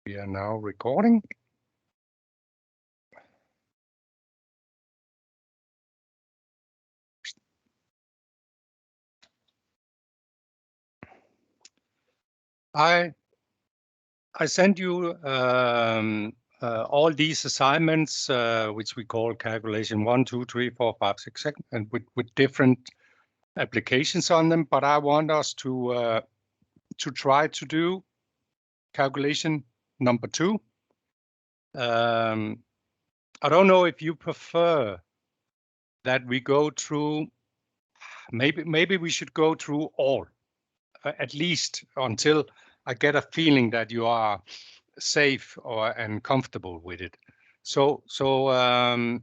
We are now recording. I sent you all these assignments, which we call calculation 1, 2, 3, 4, 5, 6, 7, and with different applications on them. But I want us to try to do calculation number 2. I don't know if you prefer that we go through. Maybe we should go through all, at least until I get a feeling that you are safe and comfortable with it. So 2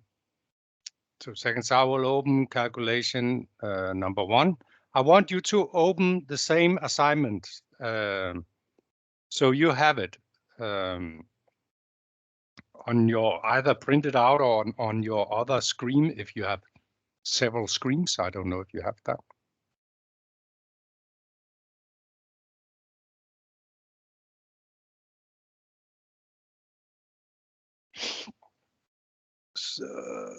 seconds. I will open calculation number 1. I want you to open the same assignment, so you have it on your either printed out or on your other screen if you have several screens. I don't know if you have that. So,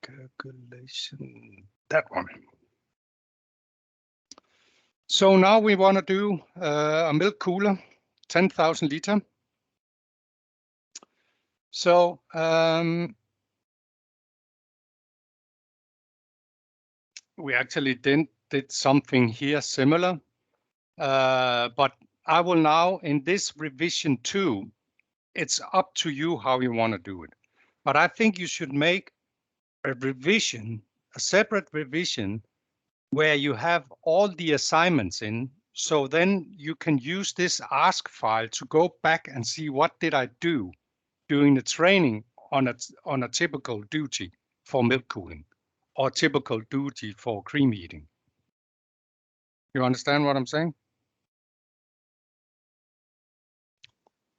calculation, that one. So now we want to do a milk cooler, 10,000 liter. So we actually did something here similar, but I will now, in this revision 2, it's up to you how you want to do it. But I think you should make a revision, a separate revision, where you have all the assignments in, so then you can use this ASK file to go back and see what did I do during the training on a typical duty for milk cooling or typical duty for cream heating. You understand what I'm saying?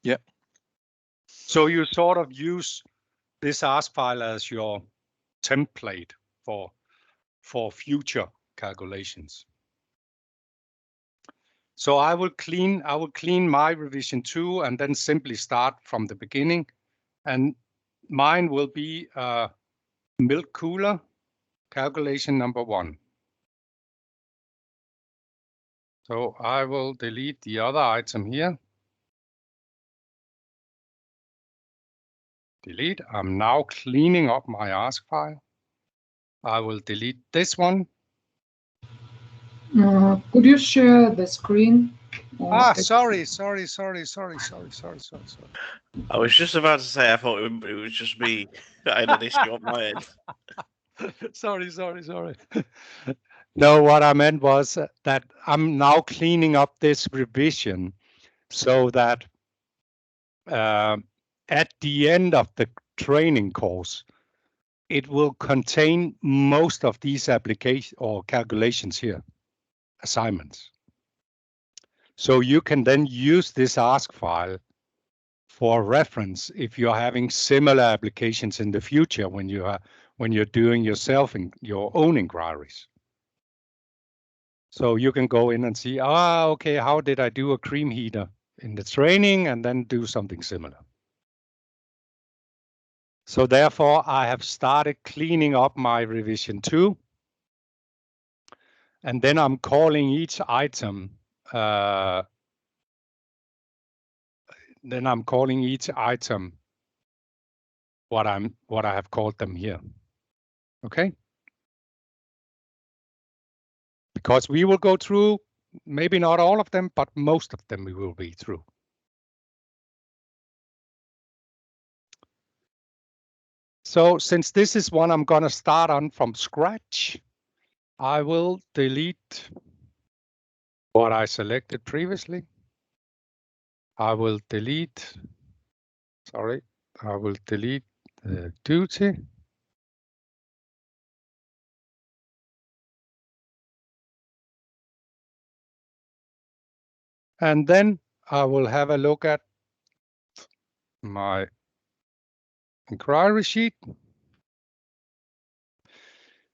Yeah. So you sort of use this ASK file as your template for future calculations. So I will clean my revision 2 and then simply start from the beginning. And mine will be milk cooler calculation number 1. So I will delete the other item here. Delete. I'm now cleaning up my ASK file. I will delete this one. Could you share the screen? Sorry. I was just about to say, I thought it was just me. I had an issue on my end. Sorry. No, what I meant was that I'm now cleaning up this revision so that at the end of the training course, it will contain most of these applications or calculations here, assignments. So you can then use this ASK file for reference if you're having similar applications in the future when you're doing yourself in your own inquiries. So you can go in and see, okay, how did I do a cream heater in the training, and then do something similar. So therefore, I have started cleaning up my revision 2. And then I'm calling each item. What I have called them here. Okay. Because we will go through, maybe not all of them, but most of them we will be through. So since this is one I'm going to start on from scratch, I will delete what I selected previously. I will delete the duty. And then I will have a look at my inquiry sheet.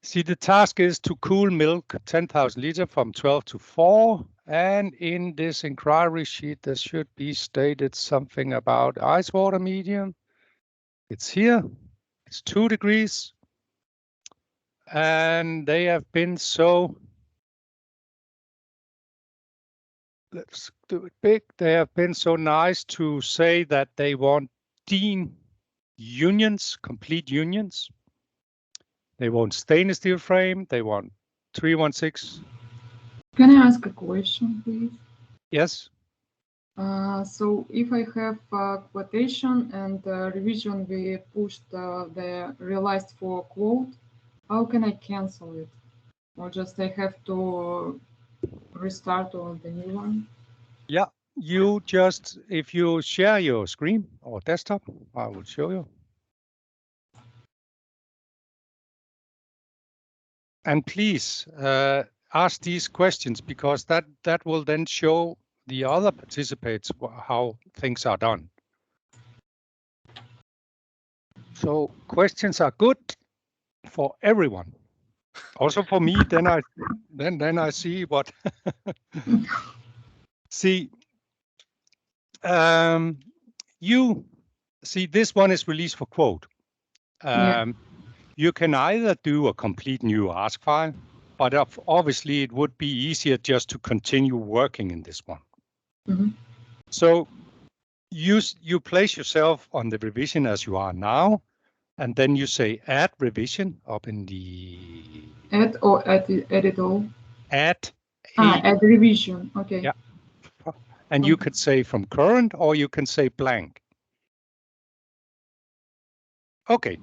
See, the task is to cool milk 10,000 liter from 12 to 4 And in this inquiry sheet, there should be stated something about ice water medium. It's here. It's 2 degrees. And they have been so, let's do it big. They have been so nice to say that they want unions, complete unions. They want stainless steel frame. They want 316. Can I ask a question, please? Yes. So if I have quotation and revision, we pushed the realized for quote, how can I cancel it? Or just I have to restart on the new one? Yeah, you just, if you share your screen or desktop, I will show you. And please ask these questions, because that will then show the other participants how things are done. So questions are good for everyone, also for me. Then I see what. See, you see this one is released for quote. Yeah. You can either do a complete new ASK file, but obviously it would be easier just to continue working in this one. Mhm. So you place yourself on the revision as you are now, and then you say add revision up in the Add or edit all? add Add revision. Okay. Yeah. And you could say from current, or you can say blank. Okay.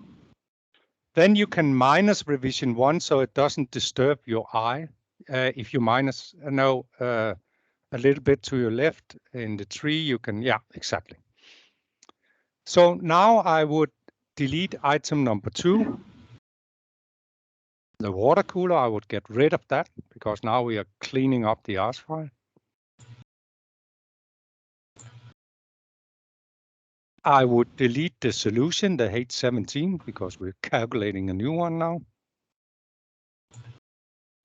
Then you can minus revision 1, so it doesn't disturb your eye. If you minus a little bit to your left in the tree, you can, yeah, exactly. So now I would delete item number 2. The water cooler, I would get rid of that, because now we are cleaning up the ASK file. I would delete the solution, the H17, because we're calculating a new one now.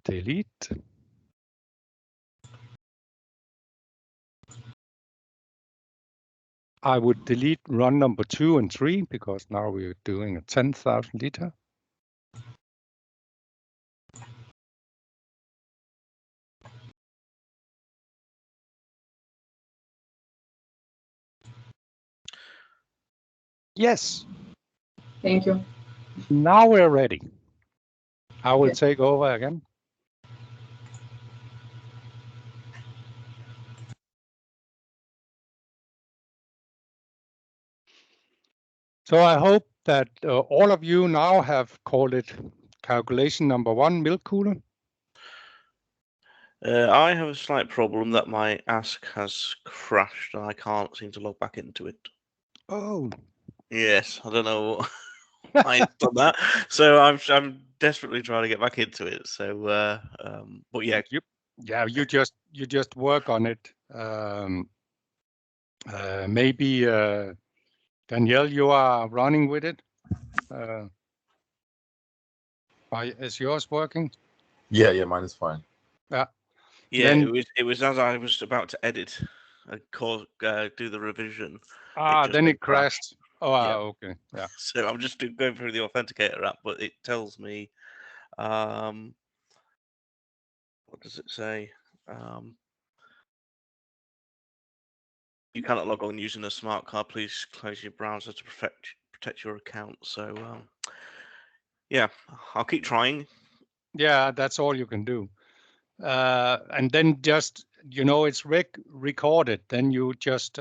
Delete. I would delete run number 2 and 3, because now we're doing a 10,000 liter. Yes. Thank you. Now we're ready. I will Okay. take over again. So I hope that all of you now have called it calculation number 1 milk cooler. I have a slight problem that my ASK has crashed and I can't seem to log back into it. Oh. Yes, I don't know why it's done that. So I'm desperately trying to get back into it. So, but yeah, you just work on it. Maybe Danielle, you are running with it. Is yours working? Yeah, mine is fine. yeah. Then, it was as I was about to edit and do the revision. then it crashed. Oh, Yeah. okay. Yeah. So I'm just going through the Authenticator app, but it tells me, what does it say? You cannot log on using a smart card. Please close your browser to protect your account. So, yeah, I'll keep trying. Yeah, that's all you can do. And then just, it's recorded. Then you just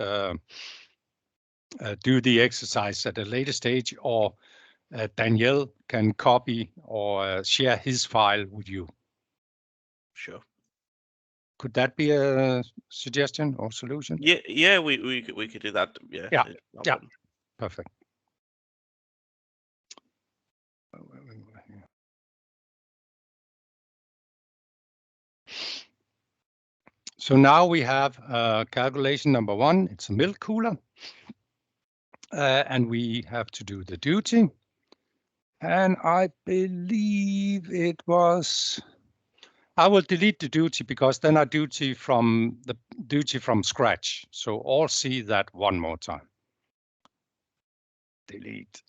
do the exercise at a later stage, or Danielle can copy or share his file with you. Sure. Could that be a suggestion or solution? Yeah, we could do that. Yeah. Yeah. No Yeah. problem. Perfect. So now we have calculation number 1. It's a milk cooler. And we have to do the duty. And I believe it was, I will delete the duty because then I duty from scratch. So all see that one more time. Delete.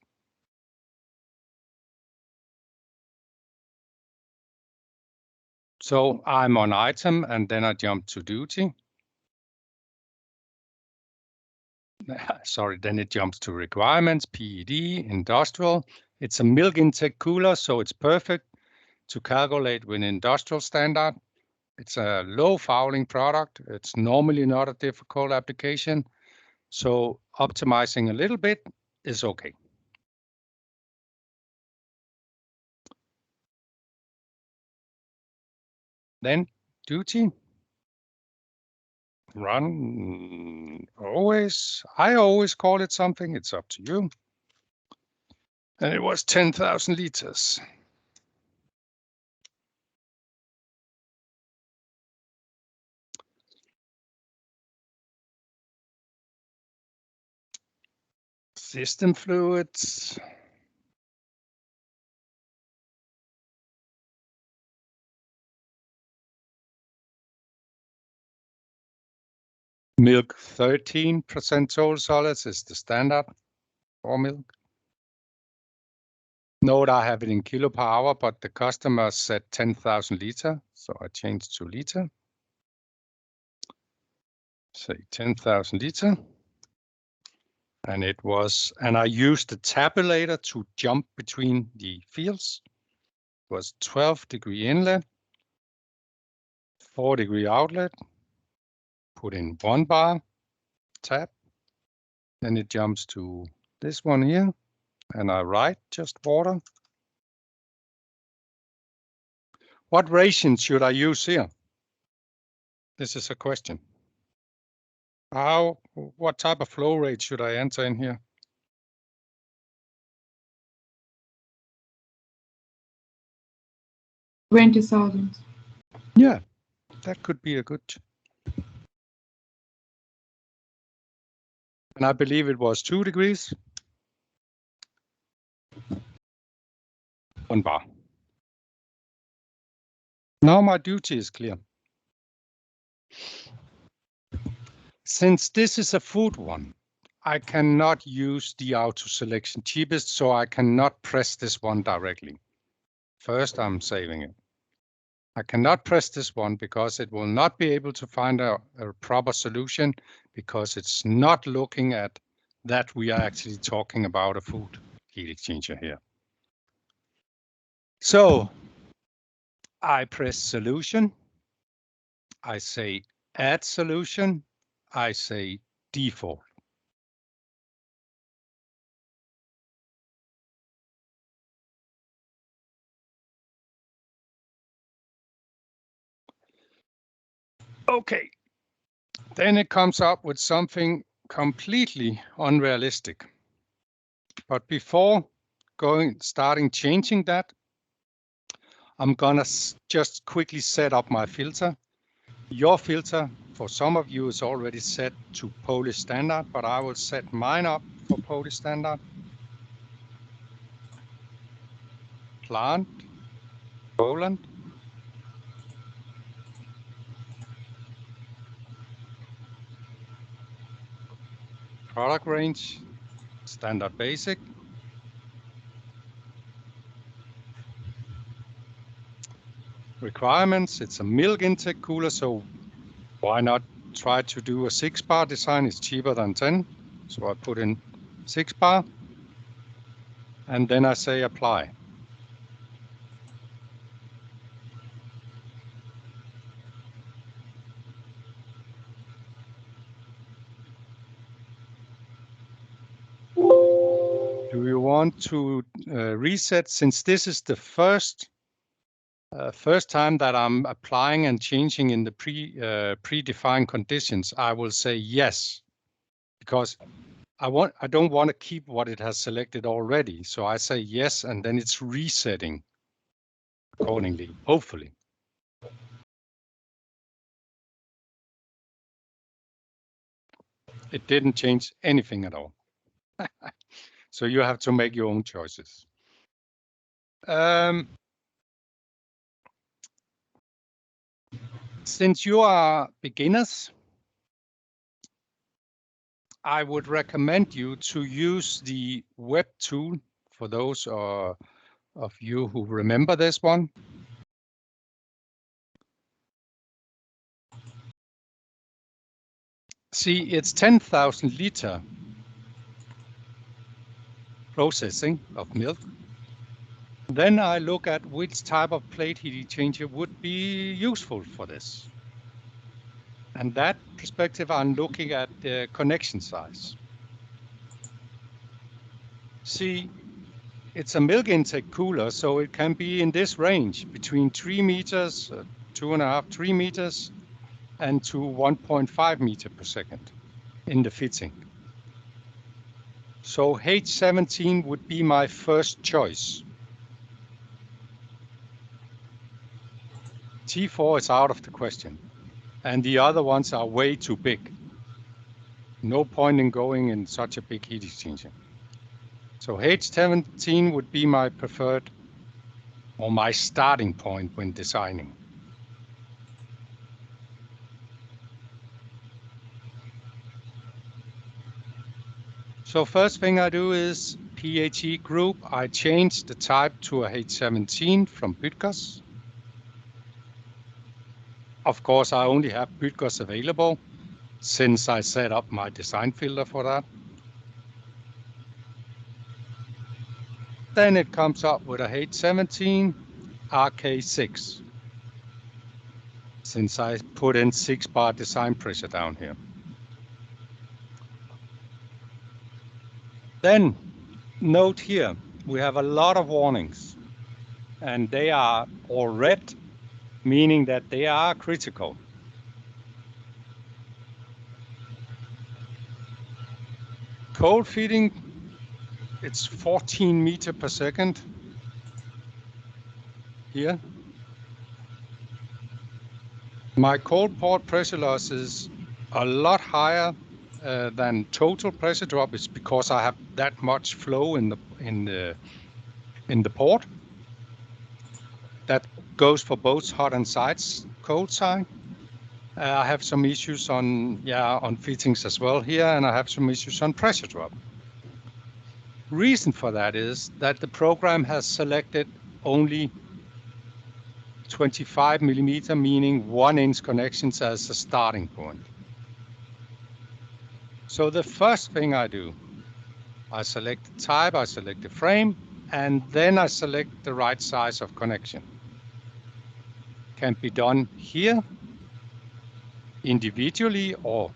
So I'm on item and then I jump to duty. Sorry, then it jumps to requirements, PED, industrial. It's a milk intake cooler, so it's perfect to calculate with industrial standard. It's a low fouling product. It's normally not a difficult application. So optimizing a little bit is okay. Then duty. Run always. I always call it something. It's up to you. And it was 10,000 liters. System fluids. Milk 13% total solids is the standard for milk. Note I have it in kilo per hour, but the customer said 10,000 liter, so I changed to liter. Say 10,000 liter. And it was, and I used the tabulator to jump between the fields. It was 12-degree inlet, 4-degree outlet, put in 1 bar, tap, then it jumps to this one here, and I write just water. What ration should I use here? This is a question. What type of flow rate should I enter in here? $20,000. Yeah, that could be a good. And I believe it was 2 degrees. 1 bar. Now my duty is clear. Since this is a food one, I cannot use the auto selection cheapest, so I cannot press this one directly. First, I'm saving it. I cannot press this one because it will not be able to find a proper solution because it's not looking at that we are actually talking about a food heat exchanger here. So I press solution. I say add solution. I say default. Okay, then it comes up with something completely unrealistic. But before starting changing that, I'm gonna just quickly set up my filter. Your filter, for some of you, is already set to Polish standard, but I will set mine up for Polish standard. Plant, Poland. Product range, standard basic. Requirements, it's a milk intake cooler, so why not try to do a 6-bar design? It's cheaper than 10. So I put in 6-bar and then I say apply. Do you want to reset? Since this is the first time that I'm applying and changing in the predefined conditions, I will say yes, because I don't want to keep what it has selected already. So I say yes, and then it's resetting accordingly, hopefully. It didn't change anything at all. So you have to make your own choices. Since you are beginners, I would recommend you to use the web tool for those of you who remember this one. See, it's 10,000 liter processing of milk. Then I look at which type of plate heat exchanger would be useful for this. And that perspective, I'm looking at the connection size. See, it's a milk intake cooler, so it can be in this range between 3 meters, 2.5, 3 meters, and to 1.5 meter per second in the fitting. So H17 would be my first choice. T4 is out of the question, and the other ones are way too big. No point in going in such a big heat exchanger. So H17 would be my preferred or my starting point when designing. So first thing I do is PHE group. I change the type to a H17 from Bydgoszcz. Of course, I only have Bydgoszcz available since I set up my design filter for that. Then it comes up with a H17 RK6, since I put in 6 bar design pressure down here. Then note here, we have a lot of warnings, and they are all red, meaning that they are critical. Cold feeding, it's 14 meter per second here. My cold port pressure loss is a lot higher than total pressure drop. It's because I have that much flow in the port. That goes for both hot and cold side. I have some issues on fittings as well here, and I have some issues on pressure drop. Reason for that is that the program has selected only 25 millimeter, meaning 1-inch connections as a starting point. So the first thing I do, I select the type, I select the frame, and then I select the right size of connection. Can be done here individually or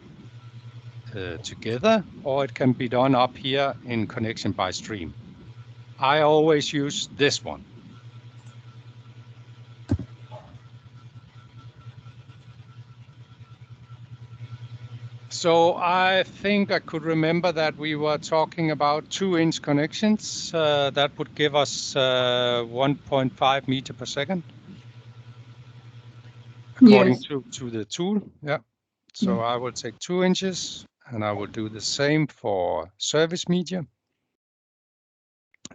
together, or it can be done up here in connection by stream. I always use this one. So I think I could remember that we were talking about 2-inch connections. That would give us 1.5 meter per second. According to the tool, yeah. So I will take 2 inches and I will do the same for service media.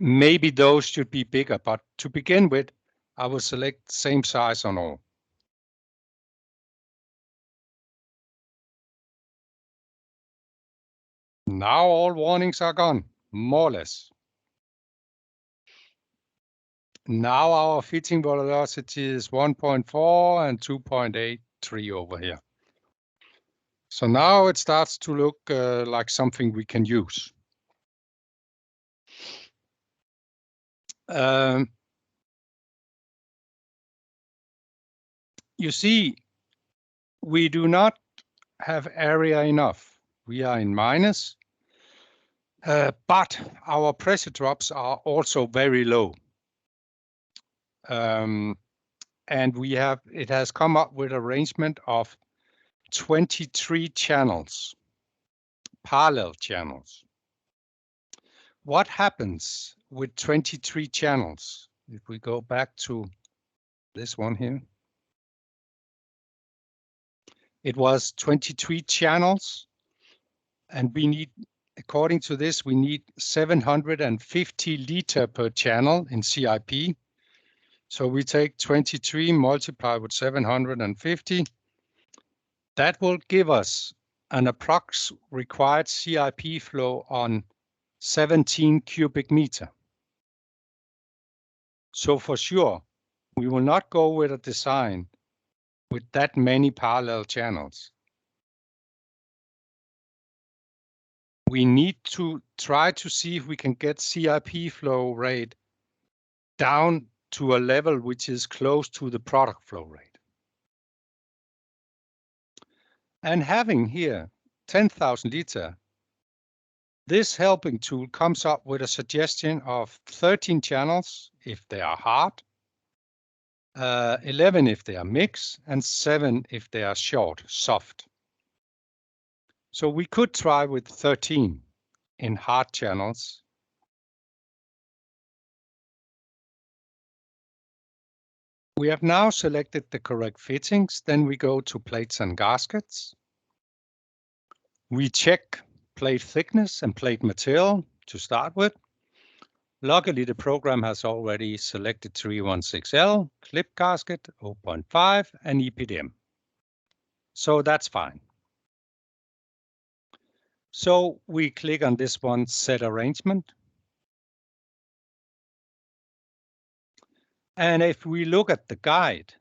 Maybe those should be bigger, but to begin with, I will select same size on all. Now all warnings are gone, more or less. Now our fitting velocity is 1.4 and 2.83 over here. So now it starts to look like something we can use. You see, we do not have area enough. We are in minus, but our pressure drops are also very low. And it has come up with arrangement of 23 channels, parallel channels. What happens with 23 channels? If we go back to this one here, it was 23 channels, and we need, according to this, we need 750 liter per channel in CIP. So we take 23 multiplied with 750, That will give us an approx required CIP flow on 17 cubic meter. So for sure, we will not go with a design with that many parallel channels. We need to try to see if we can get CIP flow rate down to a level which is close to the product flow rate. And having here 10,000 liter, this helping tool comes up with a suggestion of 13 channels if they are hard, 11 if they are mixed, and 7 if they are short, soft. So we could try with 13 in hard channels. We have now selected the correct fittings. Then we go to plates and gaskets. We check plate thickness and plate material to start with. Luckily, the program has already selected 316L, clip gasket, 0.5, and EPDM. So that's fine. So we click on this one, set arrangement. And if we look at the guide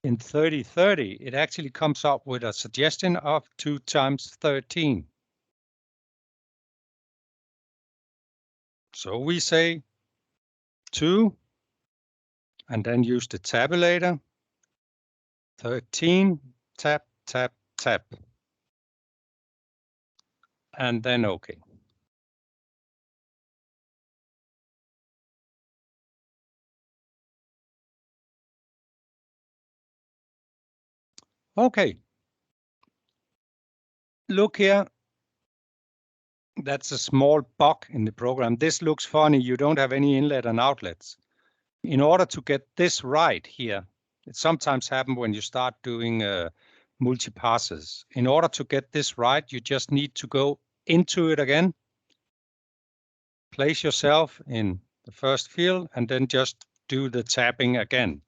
in 3030, it actually comes up with a suggestion of 2 times 13. So we say 2, and then use the tabulator, 13, tap, tap, tap, and then OK. OK. Look here. That's a small bug in the program. This looks funny. You don't have any inlet and outlets. In order to get this right here, it sometimes happens when you start doing multi-passes. In order to get this right, you just need to go into it again, place yourself in the first field, and then just do the tapping again.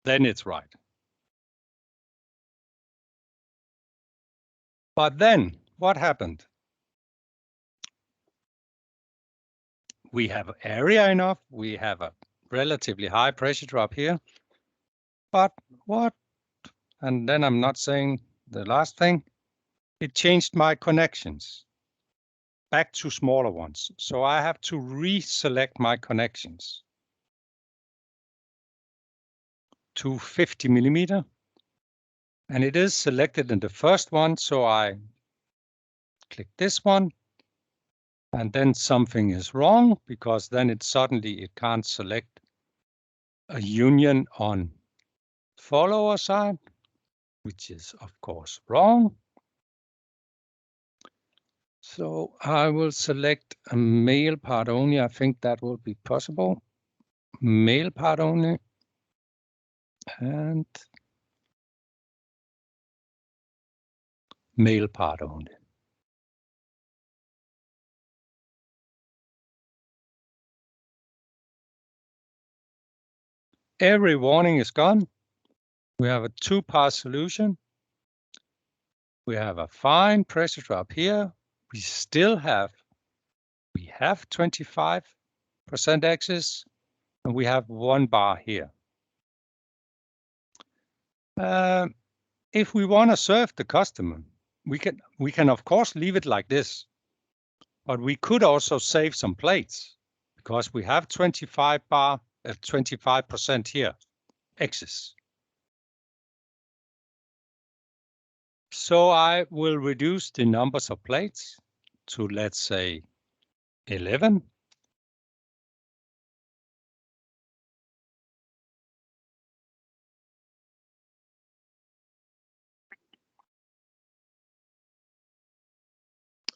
Then it's right. But then what happened? We have area enough. We have a relatively high pressure drop here. But what? And then I'm not saying the last thing. It changed my connections back to smaller ones. So I have to reselect my connections to 50 millimeter. And it is selected in the first one. So I click this one. And then something is wrong because then it can't select a union on follower side, which is of course wrong. So I will select a male part only. I think that will be possible. Male part only. And male part only. Every warning is gone. We have a 2-pass solution. We have a fine pressure drop here. We have 25% excess, and we have 1 bar here. If we want to serve the customer, we can of course leave it like this, but we could also save some plates because we have 25% here excess. So I will reduce the numbers of plates to, let's say, 11.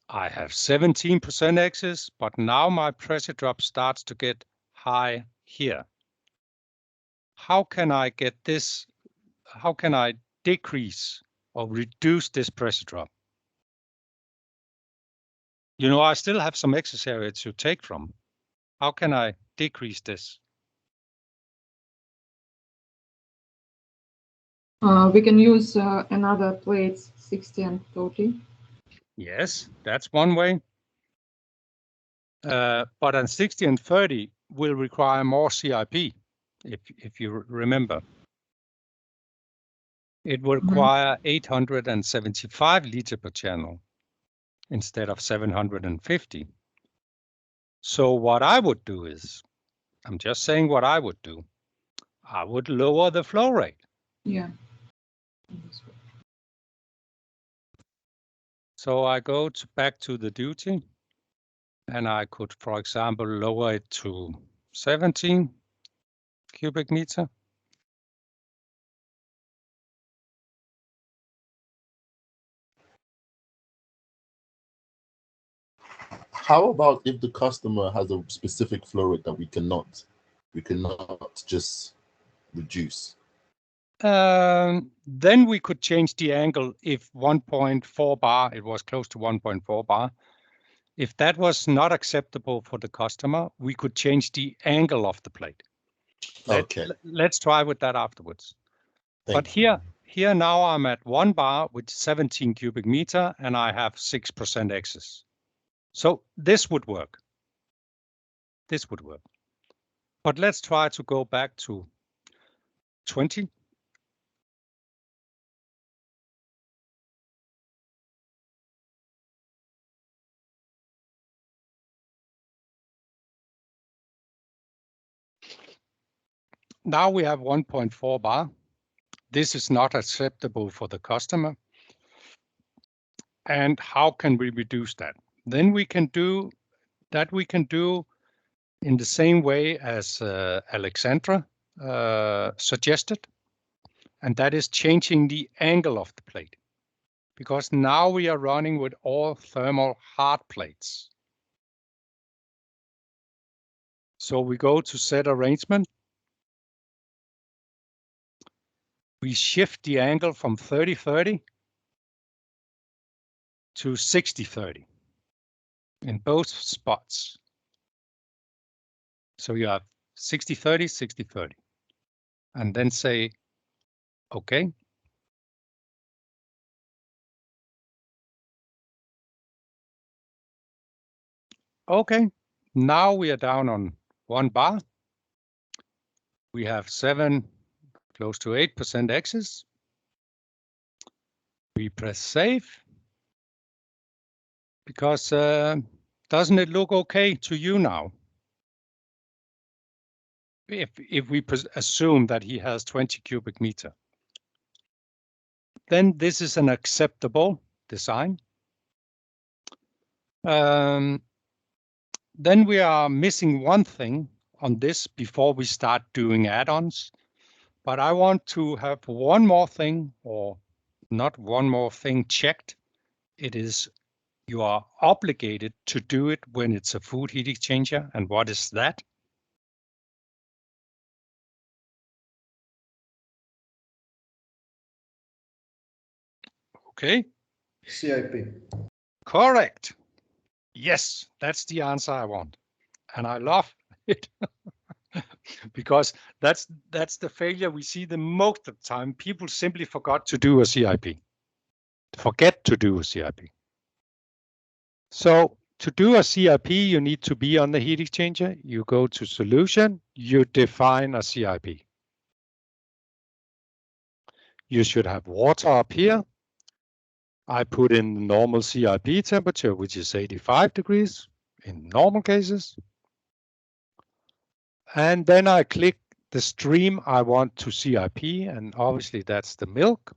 I have 17% excess, but now my pressure drop starts to get high here. How can I get this? How can I decrease or reduce this pressure drop? You know, I still have some excess area to take from. How can I decrease this? We can use another plates 60 and 30. Yes, that's one way. But on 60 and 30 will require more CIP, if you remember. It will require 875 liter per channel instead of 750. So what I would do is, I'm just saying what I would do. I would lower the flow rate. Yeah. So I go back to the duty, and I could, for example, lower it to 17 cubic meter. How about if the customer has a specific flow rate that we cannot just reduce? Then we could change the angle if 1.4 bar, it was close to 1.4 bar. If that was not acceptable for the customer, we could change the angle of the plate. Okay. Let's try with that afterwards. Thank you. Here now I'm at 1 bar with 17 cubic meter and I have 6% excess. So this would work. This would work. But let's try to go back to 20. Now we have 1.4 bar. This is not acceptable for the customer. And how can we reduce that? Then we can do that in the same way as Alexandra suggested, and that is changing the angle of the plate. Because now we are running with all thermal hard plates. So we go to set arrangement. We shift the angle from 30-30 to 60-30 in both spots. So you have 60-30, 60-30, and then say, okay. Okay, now we are down on 1 bar. We have 7, close to 8% excess. We press save because doesn't it look okay to you now? If we assume that he has 20 cubic meter, then this is an acceptable design. Then we are missing one thing on this before we start doing add-ons. But I want to have one more thing, or not one more thing checked. It is you are obligated to do it when it's a food heat exchanger. And what is that? Okay. CIP. Correct. Yes, that's the answer I want. And I love it because that's the failure we see the most of the time. People simply forgot to do a CIP. Forget to do a CIP. So to do a CIP, you need to be on the heat exchanger. You go to solution, you define a CIP. You should have water up here. I put in the normal CIP temperature, which is 85 degrees in normal cases. And then I click the stream I want to CIP, and obviously that's the milk.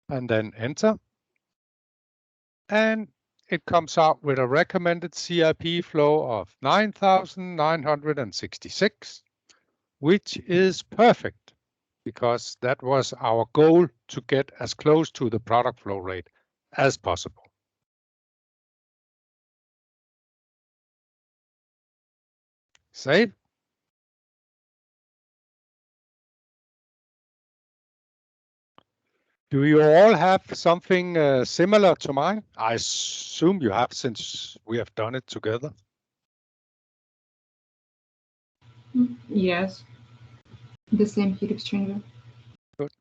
And then enter. And it comes out with a recommended CIP flow of 9,966, which is perfect because that was our goal to get as close to the product flow rate as possible. Save. Do you all have something similar to mine? I assume you have, since we have done it together. Yes, the same heat exchanger. Good.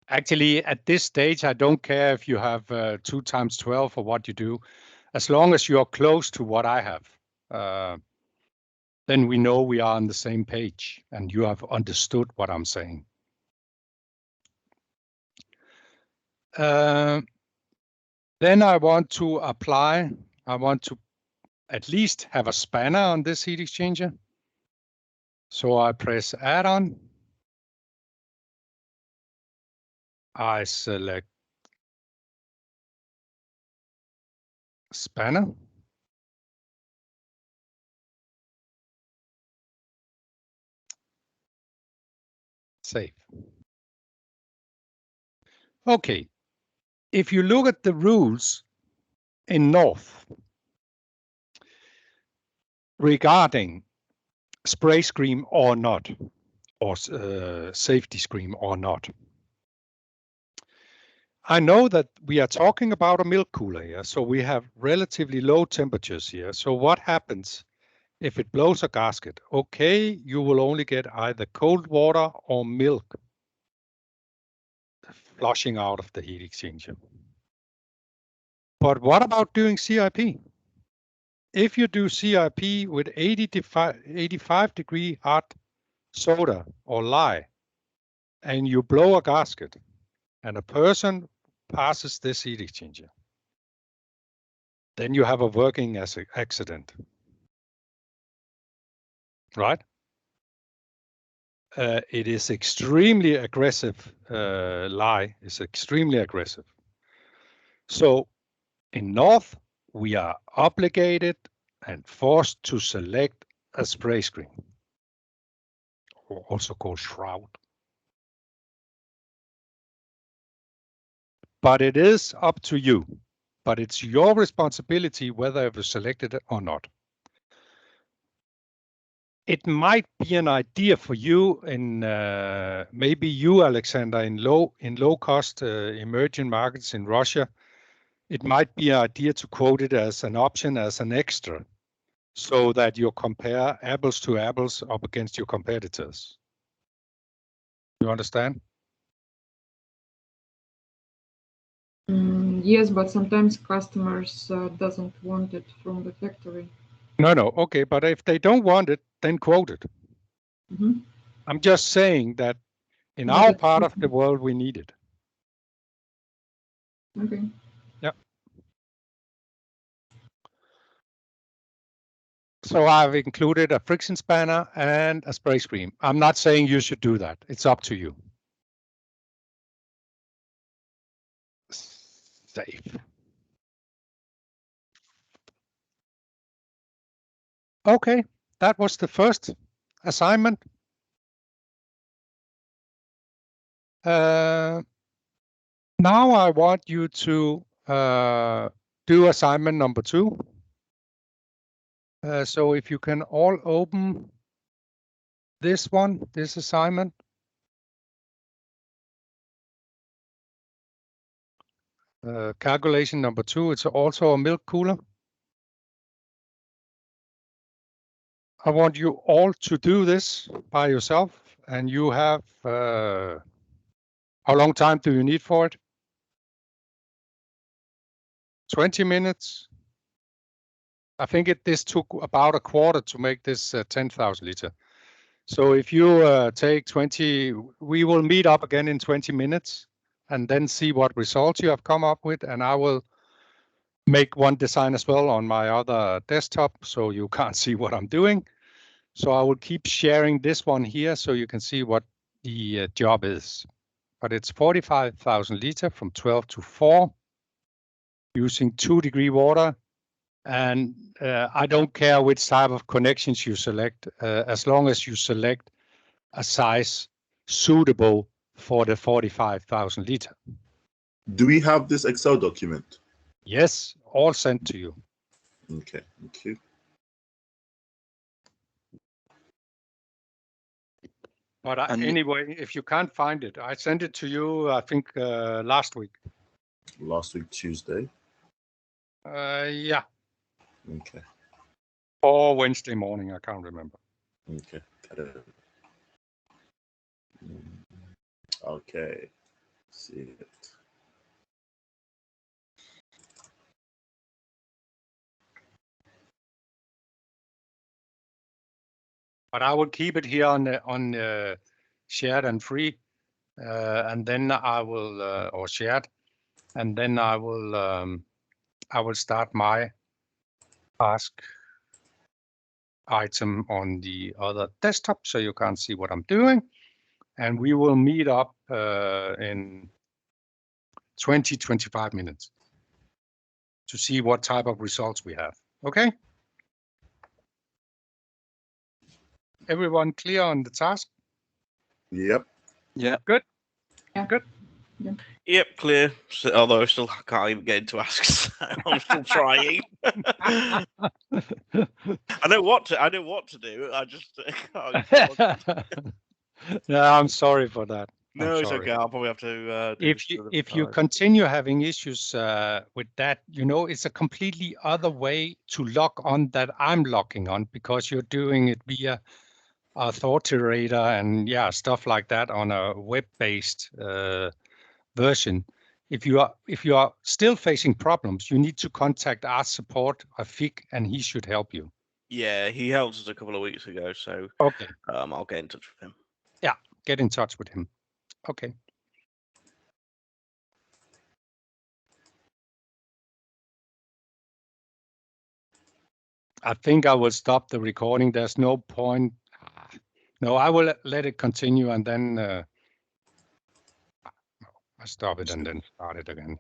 Actually, at this stage, I don't care if you have 2 times 12 or what you do, as long as you are close to what I have. Then we know we are on the same page and you have understood what I'm saying. Then I want to apply, I want to at least have a spanner on this heat exchanger. So I press add-on. I select spanner. Save. Okay, if you look at the rules in North regarding spray screen or not, or safety screen or not, I know that we are talking about a milk cooler here, so we have relatively low temperatures here. So what happens if it blows a gasket? Okay, you will only get either cold water or milk flushing out of the heat exchanger. But what about doing CIP? If you do CIP with 85 degree hot soda or lye, and you blow a gasket, and a person passes this heat exchanger, then you have a working accident, right? It is extremely aggressive. Lye is extremely aggressive. So in North, we are obligated and forced to select a spray screen, or also called shroud. But it is up to you. But it's your responsibility whether you select it or not. It might be an idea for you in maybe you, Alexander, in low cost emerging markets in Russia. It might be an idea to quote it as an option, as an extra, so that you compare apples to apples up against your competitors. You understand? Yes, but sometimes customers doesn't want it from the factory. No, okay, but if they don't want it, then quote it. I'm just saying that in our part of the world, we need it. Okay. Yeah. So I've included a friction spanner and a spray screen. I'm not saying you should do that. It's up to you. Save. Okay, that was the first assignment. Now I want you to do assignment number 2. So if you can all open this one, this assignment. Calculation number 2, it's also a milk cooler. I want you all to do this by yourself, and you have, how long time do you need for it? 20 minutes. I think this took about a quarter to make this 10,000 liter. So if you take 20, we will meet up again in 20 minutes and then see what results you have come up with. And I will make one design as well on my other desktop, so you can't see what I'm doing. So I will keep sharing this one here so you can see what the job is. But it's 45,000 liter from 12 to 4 using 2 degree water. And I don't care which type of connections you select, as long as you select a size suitable for the 45,000 liter. Do we have this Excel document? Yes, all sent to you. Okay, thank you. But anyway, if you can't find it, I sent it to you, I think, last week. Last week, Tuesday. Yeah. Okay. Or Wednesday morning, I can't remember. Okay. Got it. Okay. See it. But I will keep it here on shared and free, and then I will or shared, and then I will start my task item on the other desktop, so you can't see what I'm doing, and we will meet up in 20-25 minutes to see what type of results we have. Okay. Everyone clear on the task? Yep. Yeah. Good. Yeah. Good. Yep, clear. So, although I still can't even get into ASK, so I'm still trying. I know what to do. I just can't. No, I'm sorry for that. No, I'm it's sorry. okay. I'll probably have to. Do If you continue having issues with that, it's a completely other way to log on that I'm logging on, because you're doing it via authoritator and stuff like that on a web-based version. If you are still facing problems, you need to contact our support, Rafik, and he should help you. Yeah, he helped us a couple of weeks ago, so Okay. I'll get in touch with him. Yeah, get in touch with him. Okay. I think I will stop the recording. There's no point. No, I will let it continue, and then I stop it and then start it again.